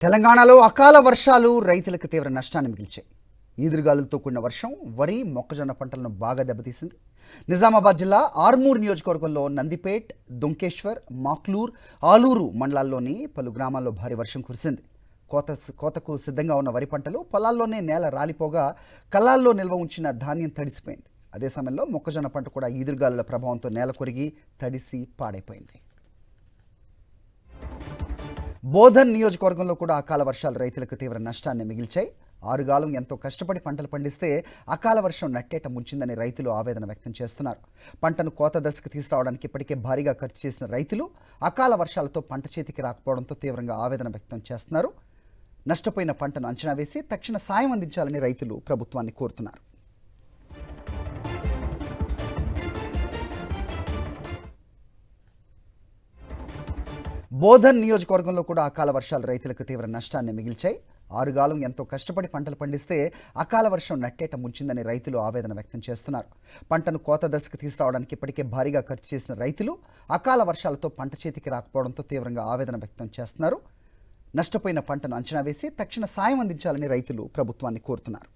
తెలంగాణలో అకాల వర్షాలు రైతులకు తీవ్ర నష్టాన్ని మిగిల్చాయి. ఈదురుగాలులతో కూడిన వర్షం వరి మొక్కజొన్న పంటలను బాగా దెబ్బతీసింది. నిజామాబాద్ జిల్లా ఆర్మూర్ నియోజకవర్గంలో నందిపేట్, దుంకేశ్వర్, మాక్లూర్, ఆలూరు మండలాల్లోని పలు గ్రామాల్లో భారీ వర్షం కురిసింది. కోతకు సిద్ధంగా ఉన్న వరి పంటలు పొలాల్లోనే నేల రాలిపోగా కళ్ళాల్లో నిల్వ ఉంచిన ధాన్యం తడిసిపోయింది. అదే సమయంలో మొక్కజొన్న పంట కూడా ఈదురుగాలుల ప్రభావంతో నేల కొరిగి తడిసి పాడైపోయింది. బోధన్ నియోజకవర్గంలో కూడా అకాల వర్షాలు రైతులకు తీవ్ర నష్టాన్ని మిగిల్చాయి. ఆరుగాలం ఎంతో కష్టపడి పంటలు పండిస్తే అకాల వర్షం నట్టేట ముంచిందని రైతులు ఆవేదన వ్యక్తం చేస్తున్నారు. పంటను కోత దశకు తీసుకురావడానికి ఇప్పటికే భారీగా ఖర్చు చేసిన రైతులు అకాల వర్షాలతో పంట చేతికి రాకపోవడంతో తీవ్రంగా ఆవేదన వ్యక్తం చేస్తున్నారు. నష్టపోయిన పంటను అంచనా వేసి తక్షణ సాయం అందించాలని రైతులు ప్రభుత్వాన్ని కోరుతున్నారు. బోధన్ నియోజకవర్గంలో కూడా అకాల వర్షాలు రైతులకు తీవ్ర నష్టాన్ని మిగిల్చాయి. ఆరుగాలం ఎంతో కష్టపడి పంటలు పండిస్తే అకాల వర్షం నట్టేట ముంచిందని రైతులు ఆవేదన వ్యక్తం చేస్తున్నారు. పంటను కోత దశకు తీసుకురావడానికి ఇప్పటికే భారీగా ఖర్చు చేసిన రైతులు అకాల వర్షాలతో పంట చేతికి రాకపోవడంతో తీవ్రంగా ఆవేదన వ్యక్తం చేస్తున్నారు. నష్టపోయిన పంటను అంచనా వేసి తక్షణ సాయం అందించాలని రైతులు ప్రభుత్వాన్ని కోరుతున్నారు.